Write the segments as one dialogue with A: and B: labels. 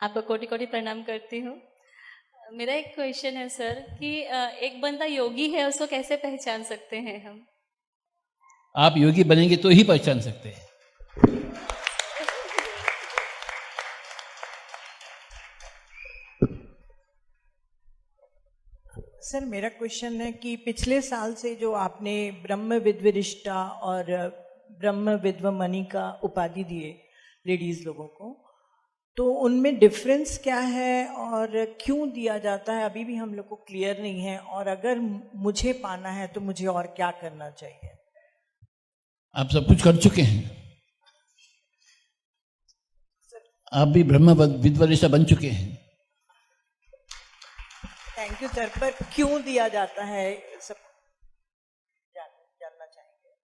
A: आपको कोटि कोटि प्रणाम करती हूँ। मेरा एक क्वेश्चन है सर कि एक बंदा योगी है उसको कैसे पहचान सकते हैं हम?
B: आप योगी बनेंगे तो ही पहचान सकते हैं।
C: सर मेरा क्वेश्चन है कि पिछले साल से जो आपने ब्रह्म विद्वरिष्ठा और ब्रह्म विद्वमणि का उपाधि दिए लेडीज लोगों को, तो उनमें डिफरेंस क्या है और क्यों दिया जाता है अभी भी हम लोग को क्लियर नहीं है, और अगर मुझे पाना है तो मुझे और क्या करना चाहिए?
B: आप सब कुछ कर चुके हैं, आप भी ब्रह्म विद्वरिष्ठा बन चुके हैं।
C: थैंक यू सर, पर क्यों दिया जाता है सब जानना चाहेंगे।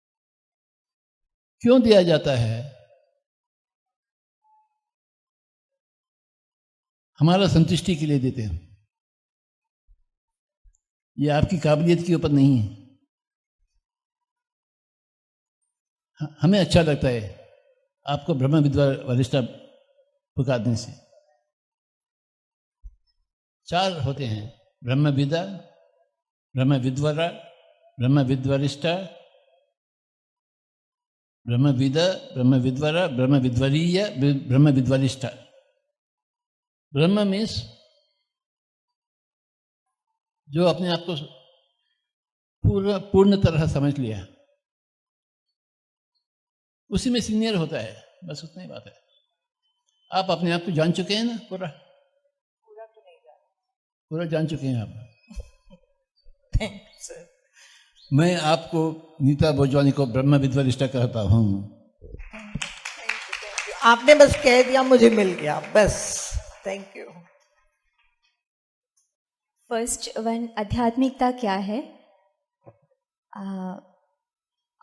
B: क्यों दिया जाता है? हमारा संतुष्टि के लिए देते हैं। ये आपकी काबिलियत के ऊपर नहीं है। हमें अच्छा लगता है आपको ब्रह्म विद्वरिष्ठा पुकारने से। 4 होते हैं, ब्रह्म विद्या, ब्रह्म विद्वरा, ब्रह्म विद्वरिष्ठा, ब्रह्म विद्या, ब्रह्म विद्वरा, ब्रह्म विद्वरीय, ब्रह्म विद्वरिष्ठा। ब्रह्म मीन्स जो अपने आप को पूर्ण तरह समझ लिया, उसी में सीनियर होता है, बस उतना ही बात है। आप अपने आप को जान चुके हैं ना? पूरा
C: तो नहीं जाना।
B: पूरा जान चुके हैं आप।
C: Thank you sir.
B: मैं आपको नीता भोजवानी को ब्रह्म विद्वरिष्ठा कहता हूँ।
C: आपने बस कह दिया, मुझे मिल गया बस। Thank you.
D: फर्स्ट वन, आध्यात्मिकता क्या है?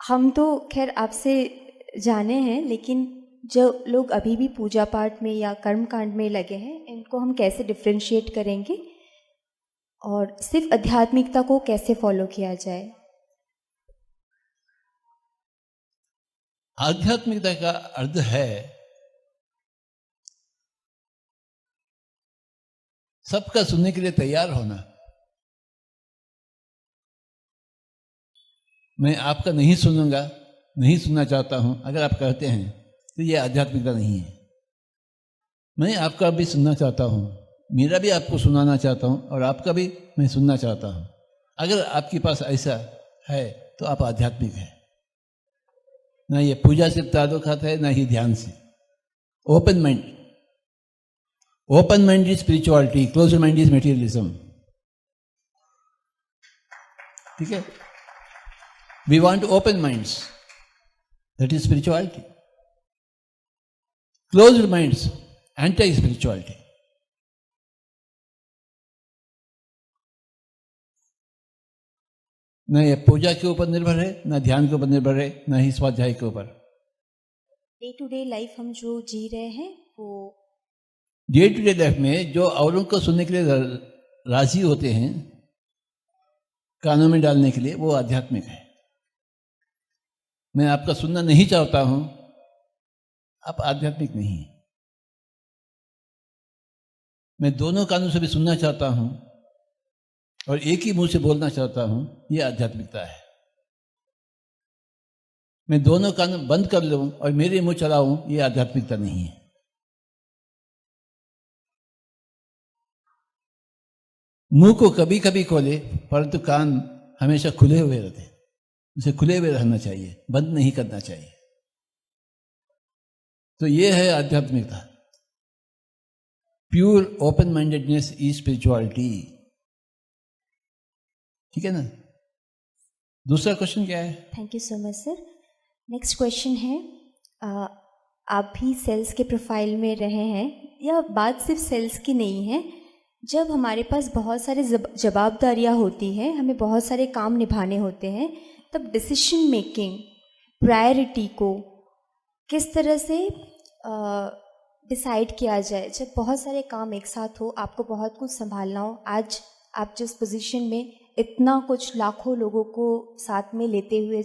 D: हम तो खैर आपसे जाने हैं, लेकिन जो लोग अभी भी पूजा पाठ में या कर्म कांड में लगे हैं, इनको हम कैसे डिफ्रेंशिएट करेंगे और सिर्फ आध्यात्मिकता को कैसे फॉलो किया जाए?
B: आध्यात्मिकता का अर्थ है सबका सुनने के लिए तैयार होना। मैं आपका नहीं सुनूंगा, नहीं सुनना चाहता हूं, अगर आप कहते हैं तो ये आध्यात्मिकता नहीं है। मैं आपका भी सुनना चाहता हूं, मेरा भी आपको सुनाना चाहता हूं, और आपका भी मैं सुनना चाहता हूं। अगर आपके पास ऐसा है तो आप आध्यात्मिक है। ना ये पूजा से ताल्लुकात है, ना ही ध्यान से। Open mind, open mind is spirituality, close mind is materialism. ठीक है? We want open minds. That is spirituality. Closed minds, anti-spirituality. न ये पूजा के ऊपर निर्भर है, न ध्यान के ऊपर निर्भर है, न ही स्वाध्याय के ऊपर।
D: डे टू डे लाइफ हम जो जी रहे हैं वो
B: डे टू डे लाइफ में जो औरों को सुनने के लिए राजी होते हैं, कानों में डालने के लिए, वो आध्यात्मिक है। मैं आपका सुनना नहीं चाहता हूं, आप आध्यात्मिक नहीं है। मैं दोनों कानों से भी सुनना चाहता हूं और एक ही मुंह से बोलना चाहता हूं, ये आध्यात्मिकता है। मैं दोनों कान बंद कर लूं और मेरे मुंह चलाऊं, ये आध्यात्मिकता नहीं है। मुंह को कभी कभी खोले, परंतु कान हमेशा खुले हुए रहते हैं। उसे खुले हुए रहना चाहिए, बंद नहीं करना चाहिए। तो ये है आध्यात्मिकता। Pure open mindedness is spirituality. ठीक है ना? दूसरा क्वेश्चन क्या है?
D: Thank you so much sir. Next question है, आप भी सेल्स के प्रोफाइल में रहे हैं, यह बात सिर्फ सेल्स की नहीं है। जब हमारे पास बहुत सारे जवाबदारियाँ होती हैं, हमें बहुत सारे काम निभाने होते हैं, तब डिसीजन मेकिंग, प्रायोरिटी को किस तरह से डिसाइड किया जाए? जब बहुत सारे काम एक साथ हो, आपको बहुत कुछ संभालना हो, आज आप जिस पोजीशन में इतना कुछ लाखों लोगों को साथ में लेते हुए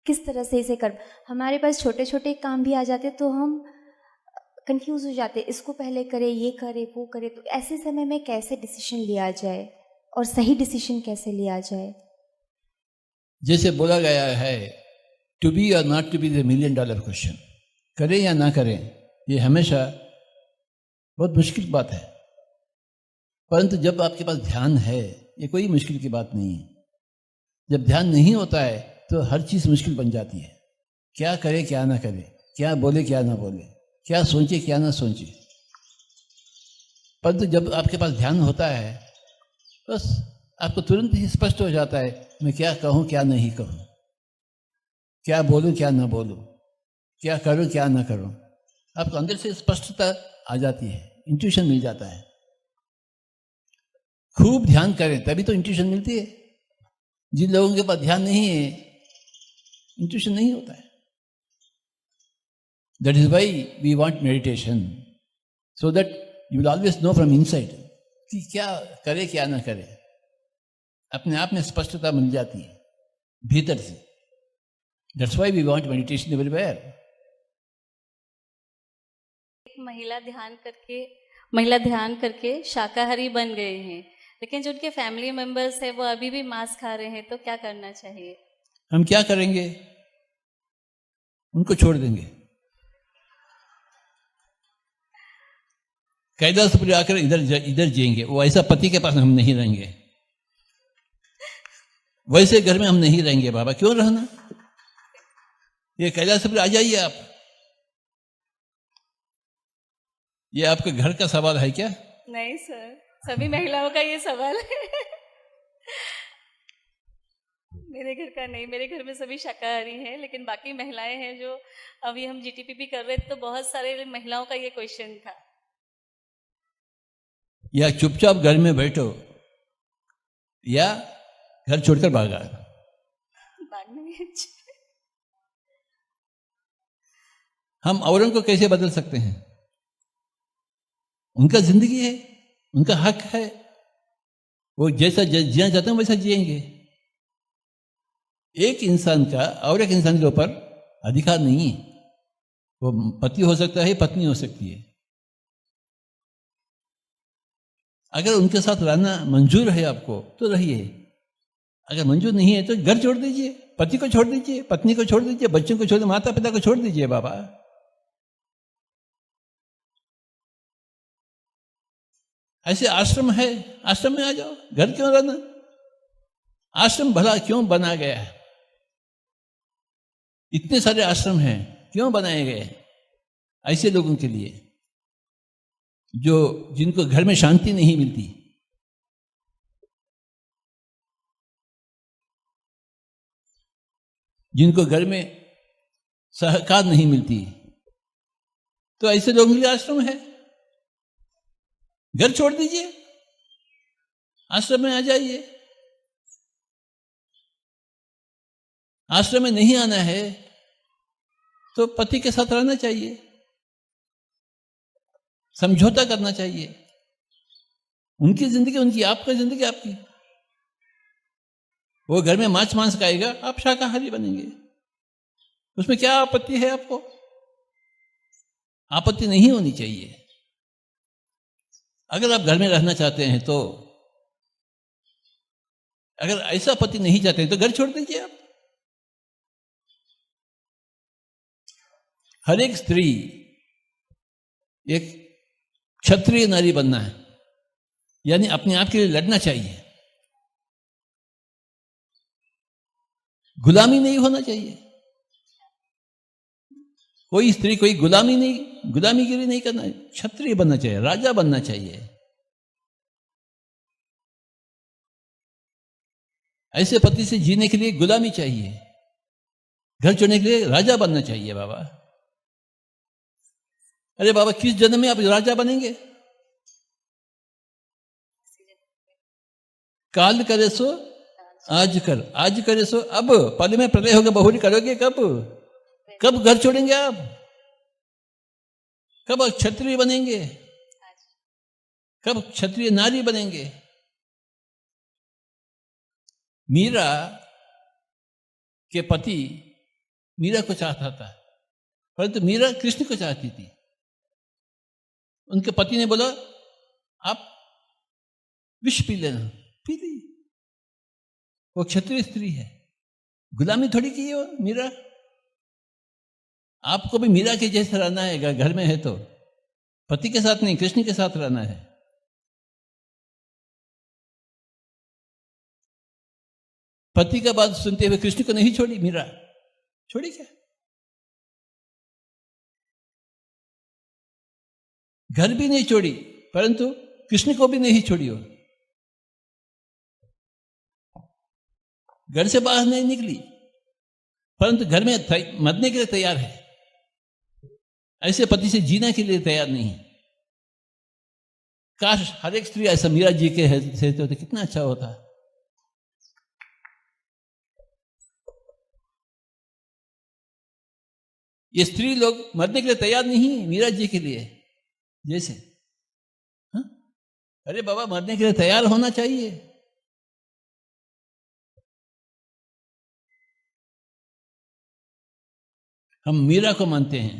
D: किस तरह से इसे कर, हमारे पास छोटे छोटे काम भी आ जाते तो हम कंफ्यूज हो जाते हैं, इसको पहले करे, ये करे, वो करे। तो ऐसे समय में कैसे डिसीजन लिया जाए और सही डिसीजन कैसे लिया जाए?
B: जैसे बोला गया है, to be or not to be the $1,000,000 question. करें या ना करें, ये हमेशा बहुत मुश्किल बात है। परंतु जब आपके पास ध्यान है, ये कोई मुश्किल की बात नहीं है। जब ध्यान नहीं होता है तो हर चीज़ मुश्किल बन जाती है। क्या करे क्या ना करे, क्या बोले क्या ना बोले, क्या सोचे क्या ना सोचे। परंतु जब आपके पास ध्यान होता है, बस आपको तुरंत ही स्पष्ट हो जाता है मैं क्या कहूँ क्या नहीं कहूँ, क्या बोलूँ क्या ना बोलूँ, क्या करूँ क्या ना करूँ। आपको अंदर से स्पष्टता आ जाती है, इंट्यूशन मिल जाता है। खूब ध्यान करें तभी तो इंट्यूशन मिलती है। जिन लोगों के पास ध्यान नहीं है, इंट्यूशन नहीं होता है। That is why we want meditation, so that you will always know from inside कि क्या करे क्या ना करे। अपने आप में स्पष्टता मिल जाती है भीतर से। That's why we want meditation everywhere.
A: महिला ध्यान करके शाकाहारी बन गए हैं, लेकिन जो उनके फैमिली मेंबर्स हैं वो अभी भी मांस खा रहे हैं, तो क्या करना चाहिए?
B: हम क्या करेंगे? उनको छोड़ देंगे। कैलाशपुरी आकर इधर जिएंगे। वो ऐसा पति के पास हम नहीं रहेंगे, वैसे घर में हम नहीं रहेंगे। बाबा क्यों रहना? ये कैलाशपुरी आ जाइए आप। ये आपके घर का सवाल है क्या?
A: नहीं सर, सभी महिलाओं का ये सवाल है। मेरे घर का नहीं, मेरे घर में सभी शाकाहारी हैं, लेकिन बाकी महिलाएं हैं जो अभी हम GTPP कर रहे थे तो बहुत सारे महिलाओं का ये क्वेश्चन था।
B: या चुपचाप घर में बैठो या घर छोड़कर भागा।
A: भागने में
B: हम औरों को कैसे बदल सकते हैं? उनका जिंदगी है, उनका हक है। वो जैसा जीना चाहते हैं वैसा जिएंगे। एक इंसान का और एक इंसान के ऊपर अधिकार नहीं है। वो पति हो सकता है, पत्नी हो सकती है। अगर उनके साथ रहना मंजूर है आपको तो रहिए, अगर मंजूर नहीं है तो घर छोड़ दीजिए, पति को छोड़ दीजिए, पत्नी को छोड़ दीजिए, बच्चों को छोड़ दीजिए, माता पिता को छोड़ दीजिए। बाबा ऐसे आश्रम है, आश्रम में आ जाओ। घर क्यों रहना? आश्रम भला क्यों बना गया है? इतने सारे आश्रम हैं, क्यों बनाए गए? ऐसे लोगों के लिए जो जिनको घर में शांति नहीं मिलती, जिनको घर में सहकार नहीं मिलती, तो ऐसे लोगों के लिए आश्रम है। घर छोड़ दीजिए, आश्रम में आ जाइए। आश्रम में नहीं आना है तो पति के साथ रहना चाहिए, समझौता करना चाहिए। उनकी जिंदगी उनकी, आपकी जिंदगी आपकी। वो घर में मांस खाएगा, आप शाकाहारी बनेंगे। उसमें क्या आपत्ति है? आपको आपत्ति नहीं होनी चाहिए। अगर आप घर में रहना चाहते हैं तो, अगर ऐसा पति नहीं चाहते हैं तो घर छोड़ दीजिए आप। हर एक स्त्री एक क्षत्रिय नारी बनना है, यानी अपने आप के लिए लड़ना चाहिए। गुलामी नहीं होना चाहिए। कोई स्त्री कोई गुलामीगिरी नहीं करना है। क्षत्रिय बनना चाहिए, राजा बनना चाहिए। ऐसे पति से जीने के लिए गुलामी चाहिए, घर छोड़ने के लिए राजा बनना चाहिए। बाबा अरे बाबा, किस जन्म में आप राजा बनेंगे? काल करे सो आज कर, आज करे सो अब। पल में प्रलय होगा, बहुरी करोगे कब? कब घर छोड़ेंगे आप? कब क्षत्रिय बनेंगे? कब क्षत्रिय नारी बनेंगे? मीरा के पति मीरा को चाहता था, परंतु मीरा कृष्ण को चाहती थी। उनके पति ने बोला आप विष पी लेना, पी ली। वो क्षत्रिय स्त्री है, गुलामी थोड़ी की है वो मीरा। आपको भी मीरा के जैसे रहना है, घर में है तो पति के साथ नहीं, कृष्ण के साथ रहना है। पति का बात सुनते हुए कृष्ण को नहीं छोड़ी मीरा, छोड़ी क्या? घर भी नहीं छोड़ी, परंतु कृष्ण को भी नहीं छोड़ी। हो घर से बाहर नहीं निकली, परंतु घर में मरने के लिए तैयार है। ऐसे पति से जीने के लिए तैयार नहीं है। काश हर एक स्त्री ऐसा मीरा जी के से तो कितना अच्छा होता। ये स्त्री लोग मरने के लिए तैयार नहीं मीरा जी के लिए जैसे। हाँ? अरे बाबा, मरने के लिए तैयार होना चाहिए। हम मीरा को मानते हैं।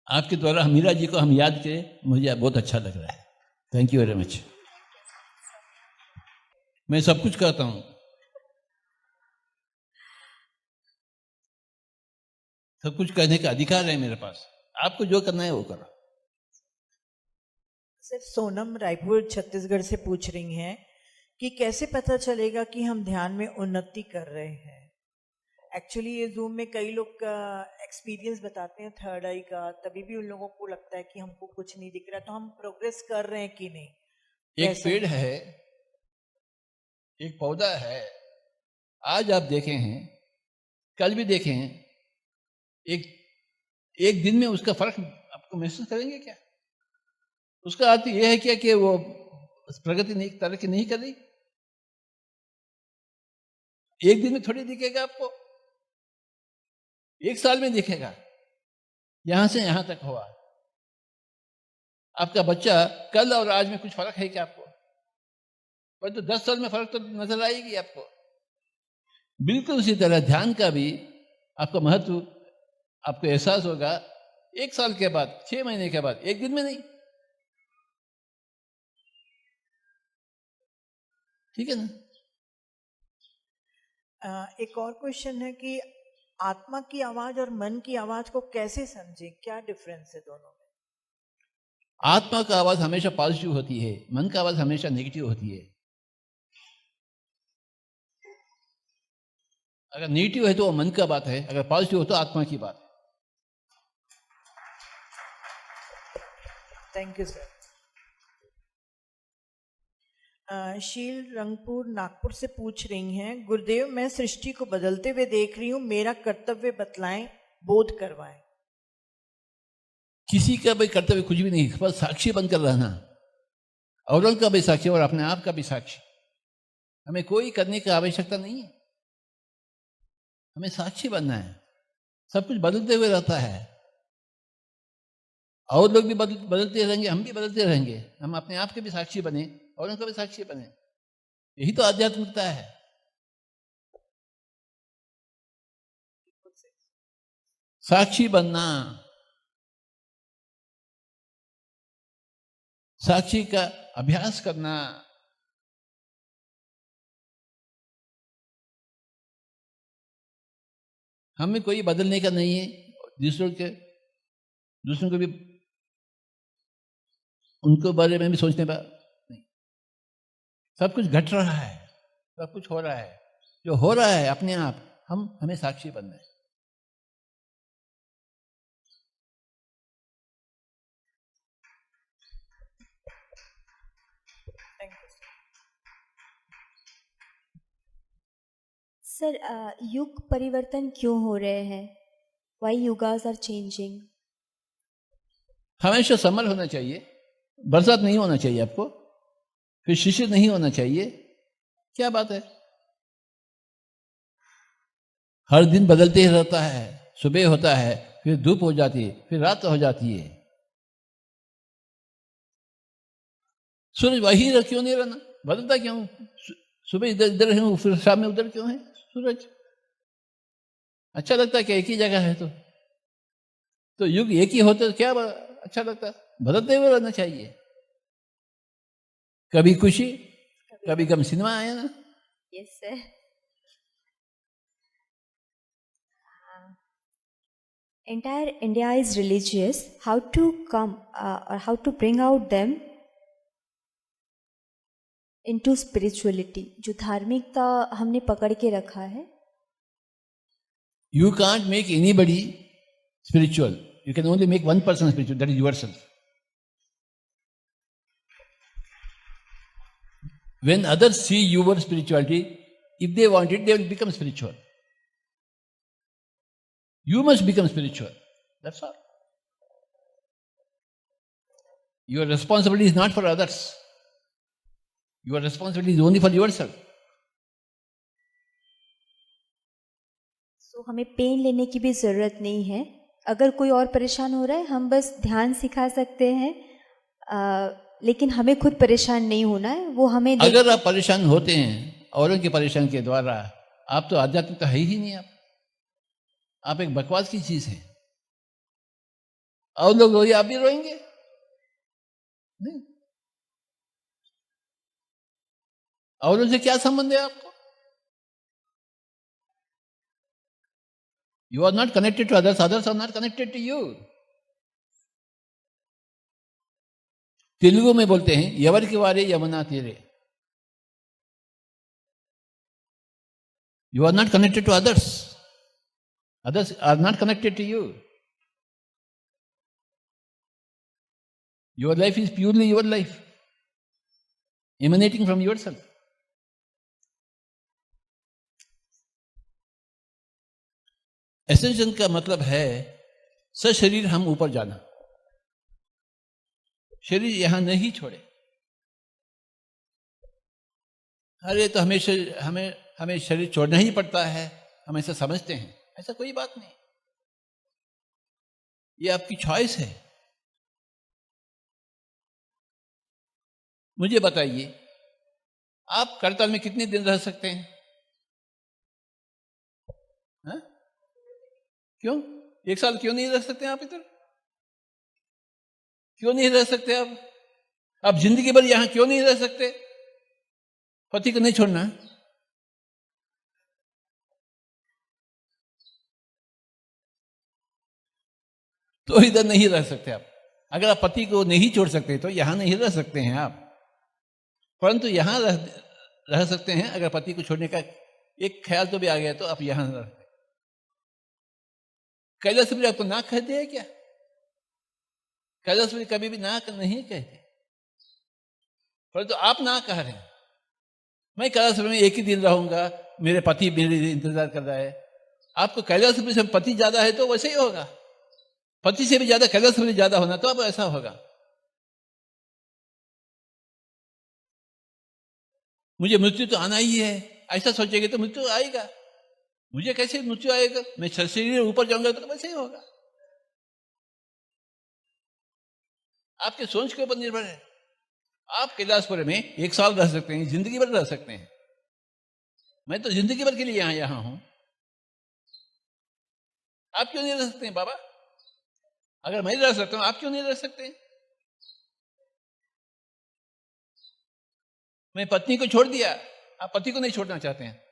B: आपके द्वारा मीरा जी को हम याद करें, मुझे बहुत अच्छा लग रहा है। Thank you very much. मैं सब कुछ कहता हूं, सब कुछ कहने का अधिकार है मेरे पास। आपको जो करना है वो करो।
C: सर, सोनम रायपुर छत्तीसगढ़ से पूछ रही हैं कि कैसे पता चलेगा कि हम ध्यान में उन्नति कर रहे हैं। एक्चुअली ये जूम में कई लोग का एक्सपीरियंस बताते हैं थर्ड आई का, तभी भी उन लोगों को लगता है कि हमको कुछ नहीं दिख रहा, तो हम प्रोग्रेस कर रहे हैं कि नहीं।
B: एक पेड़ है, एक पौधा है, आज आप देखे हैं, कल भी देखे हैं, एक दिन में उसका फर्क आपको महसूस करेंगे क्या? उसका अर्थ यह है क्या कि वो प्रगति नहीं, तरक्की नहीं कर रही? एक दिन में थोड़ी दिखेगा आपको, एक साल में दिखेगा। यहां से यहां तक हुआ। आपका बच्चा कल और आज में कुछ फर्क है क्या आपको? पर तो 10 साल में फर्क तो नजर आएगी आपको। बिल्कुल उसी तरह ध्यान का भी आपका महत्व आपको एहसास होगा 1 साल के बाद, 6 महीने के बाद, एक दिन में नहीं। ठीक है ना?
C: एक और क्वेश्चन है कि आत्मा की आवाज और मन की आवाज को कैसे समझें, क्या डिफरेंस है दोनों में?
B: आत्मा का आवाज हमेशा पॉजिटिव होती है, मन का आवाज हमेशा नेगेटिव होती है। अगर नेगेटिव है तो वो मन का बात है, अगर पॉजिटिव हो तो आत्मा की बात है।
C: Thank you sir. शील रंगपुर नागपुर से पूछ रही हैं, गुरुदेव मैं सृष्टि को बदलते हुए देख रही हूँ, मेरा कर्तव्य बतलाएं, बोध करवाएं।
B: किसी का भी कर्तव्य कुछ भी नहीं, बस साक्षी बनकर रहना। औरों का भी साक्षी और अपने आप का भी साक्षी। हमें कोई करने की आवश्यकता नहीं है, हमें साक्षी बनना है। सब कुछ बदलते हुए रहता है, और लोग भी बदलते रहेंगे, हम भी बदलते रहेंगे। हम अपने आप के भी साक्षी बने और उनका भी साक्षी बने। यही तो आध्यात्मिकता है। साक्षी बनना, साक्षी का अभ्यास करना। हमें कोई बदलने का नहीं है, दूसरों को भी उनको बारे में भी सोचने का नहीं। सब कुछ घट रहा है, सब कुछ हो रहा है, जो हो रहा है अपने आप हमें साक्षी बनना है।
D: सर, युग परिवर्तन क्यों हो रहे हैं? वाई युगास आर चेंजिंग?
B: हमेशा समर होना चाहिए, बरसात नहीं होना चाहिए आपको, फिर शिशिर नहीं होना चाहिए। क्या बात है? हर दिन बदलते ही रहता है। सुबह होता है, फिर धूप हो जाती है, फिर रात हो जाती है। सूरज वही क्यों नहीं रहना? बदलता क्यों? सुबह इधर है, फिर शाम में उधर क्यों है सूरज? अच्छा लगता है कि एक ही जगह है तो तो युग एक ही होता तो क्या अच्छा लगता, बदलते हुए रहना चाहिए। कभी खुशी कभी गम, सिनेमा आया ना।
D: Yes sir. Entire India is religious. How to come or how to bring out them into spirituality? जो धार्मिकता हमने पकड़ के रखा है।
B: You can't make anybody spiritual. You can only make one person spiritual, that is yourself. When others see your spirituality, if they want it, they will become spiritual. You must become spiritual. That's all. Your responsibility is not for others. Your responsibility is only for yourself.
D: So हमें pen लेने की भी ज़रूरत नहीं है। अगर कोई और परेशान हो रहा है, हम बस ध्यान सिखा सकते हैं, लेकिन हमें खुद परेशान नहीं होना है। वो हमें
B: अगर आप परेशान होते हैं औरों के परेशान के द्वारा, आप तो आध्यात्मिक तो है ही नहीं। आप एक बकवास की चीज है। और लोग रोए, आप भी रोएंगे नहीं। और उनसे क्या संबंध है आपको? You are not connected to others, others are not connected to you. Telugu में बोलते हैं एवरिकी वारे यमुना तीरे। You are not connected to others, others are not connected to you. Your life is purely your life, emanating from yourself. Ascension का मतलब है सशरीर हम ऊपर जाना, शरीर यहां नहीं छोड़े। अरे तो हमें शरीर छोड़ना ही पड़ता है, हम ऐसा समझते हैं। ऐसा कोई बात नहीं, ये आपकी चॉइस है। मुझे बताइए, आप करताल में कितने दिन रह सकते हैं? हा? क्यों? 1 साल क्यों नहीं रह सकते आप इधर? क्यों नहीं रह सकते आप जिंदगी भर यहां क्यों नहीं रह सकते? पति को नहीं छोड़ना। तो इधर नहीं रह सकते आप। अगर आप पति को नहीं छोड़ सकते तो यहां नहीं रह सकते हैं आप, परंतु यहां रह सकते हैं। अगर पति को छोड़ने का एक ख्याल तो भी आ गया तो आप यहां रह सकते। कैलाशपुरी आपको ना कहते हैं क्या? कैलाशपुरी कभी भी ना नहीं कहते, परंतु आप ना कह रहे हैं। मैं कैलाशपुरी में 1 ही दिन रहूंगा, मेरे पति मेरे लिए इंतजार कर रहा है। आपको कैलाशपुरी से पति ज्यादा है तो वैसे ही होगा। पति से भी ज्यादा कैलाशपुरी ज्यादा होना तो अब ऐसा होगा। मुझे मृत्यु तो आना ही है, ऐसा सोचेंगे तो मृत्यु आएगा। मुझे कैसे मृत्यु आएगा? मैं शरीर ऊपर जाऊंगा तो वैसे ही होगा। आपके सोच के ऊपर निर्भर है। आप कैलाशपुरी में 1 साल रह सकते हैं, जिंदगी भर रह सकते हैं। मैं तो जिंदगी भर के लिए यहां हूं। आप क्यों नहीं रह सकते हैं बाबा? अगर मैं रह सकता हूं, आप क्यों नहीं रह सकते? मैं पत्नी को छोड़ दिया, आप पति को नहीं छोड़ना चाहते हैं?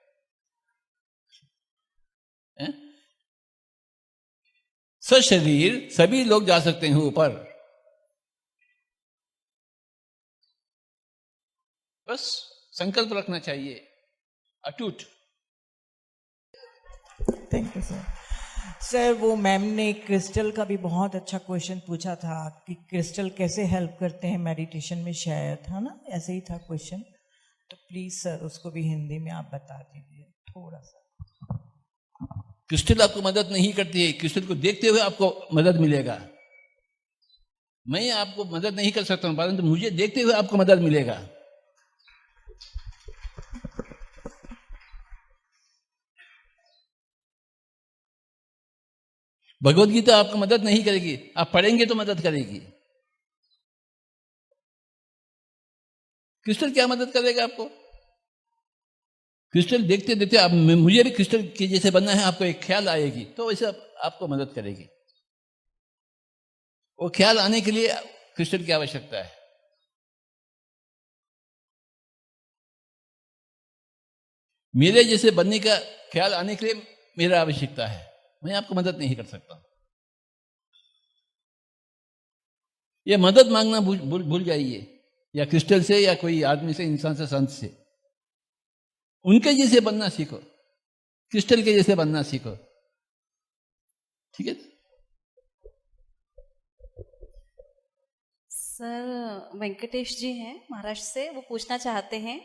B: सशरीर सभी लोग जा सकते हैं ऊपर, बस संकल्प रखना चाहिए अटूट।
C: Thank you sir. सर, वो मैम ने क्रिस्टल का भी बहुत अच्छा क्वेश्चन पूछा था कि क्रिस्टल कैसे हेल्प करते हैं मेडिटेशन में, शायद है ना, ऐसे ही था क्वेश्चन। तो प्लीज सर उसको भी हिंदी में आप बता दीजिए थोड़ा सा।
B: क्रिस्टल आपको मदद नहीं करती है, क्रिस्टल को देखते हुए आपको मदद मिलेगा। मैं आपको मदद नहीं कर सकता हूं, परंतु मुझे देखते हुए आपको मदद मिलेगा। भगवत गीता आपको मदद नहीं करेगी, आप पढ़ेंगे तो मदद करेगी। क्रिस्टल क्या मदद करेगा आपको? क्रिस्टल देखते देखते आप, मुझे भी क्रिस्टल के जैसे बनना है, आपको एक ख्याल आएगी तो वैसे आपको मदद करेगी। वो ख्याल आने के लिए क्रिस्टल की आवश्यकता है। मेरे जैसे बनने का ख्याल आने के लिए मेरा आवश्यकता है, मैं आपको मदद नहीं कर सकता। ये मदद मांगना भूल जाइए, या क्रिस्टल से या कोई आदमी से, इंसान से, संत से। उनके जैसे बनना सीखो, क्रिस्टल के जैसे बनना सीखो, ठीक है।
A: सर वेंकटेश जी हैं महाराष्ट्र से, वो पूछना चाहते हैं,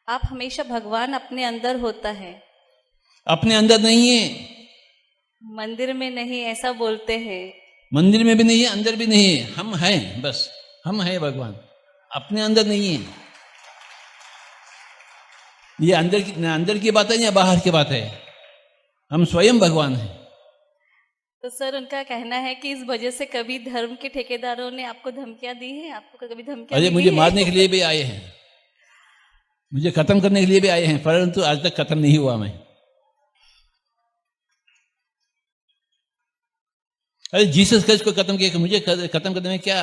A: आप हमेशा भगवान अपने अंदर होता है,
B: अपने अंदर नहीं है,
A: मंदिर में नहीं ऐसा बोलते हैं।
B: मंदिर में भी नहीं है, अंदर भी नहीं है, हम हैं, बस हम हैं भगवान, अपने अंदर नहीं है। ये अंदर की बात है या बाहर की बात है, हम स्वयं भगवान हैं।
A: तो सर उनका कहना है कि इस वजह से कभी धर्म के ठेकेदारों ने आपको धमकियां दी हैं, आपको कभी धमकियां
B: अरे
A: दी
B: मुझे
A: हैं?
B: मारने के लिए भी आए हैं, मुझे खत्म करने के लिए भी आए हैं, परंतु आज तक खत्म नहीं हुआ मैं। अरे जीसस क्राइस्ट को खत्म किया, मुझे खत्म करने में क्या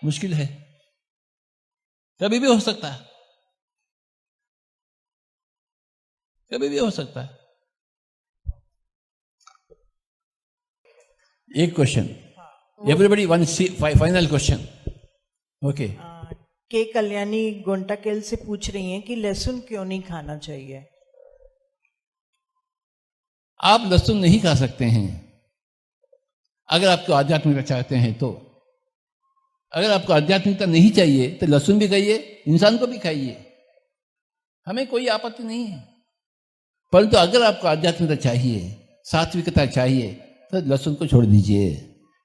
B: मुश्किल है? कभी भी हो सकता है, कभी भी हो सकता है। एक question, everybody one final question, okay.
C: के कल्याणी गोंटाकेल से पूछ रही हैं कि लहसुन क्यों नहीं खाना चाहिए।
B: आप लहसुन नहीं खा सकते हैं अगर आपको आध्यात्मिकता चाहते हैं तो। अगर आपको आध्यात्मिकता नहीं चाहिए तो लहसुन भी खाइए, इंसान को भी खाइए, हमें कोई आपत्ति नहीं है। परंतु अगर आपको आध्यात्मिकता चाहिए, सात्विकता चाहिए, तो लहसुन को छोड़ दीजिए,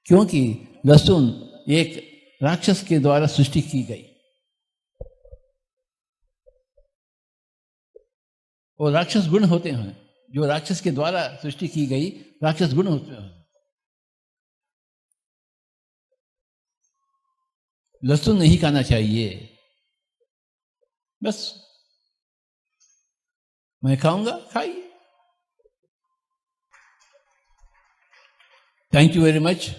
B: क्योंकि लहसुन एक राक्षस के द्वारा सृष्टि की गई, और राक्षस गुण होते हैं, जो राक्षस के द्वारा सृष्टि की गई राक्षस गुण होते हैं। लहसुन नहीं खाना चाहिए, बस। मैं खाऊंगा, खाइए। Thank you very much.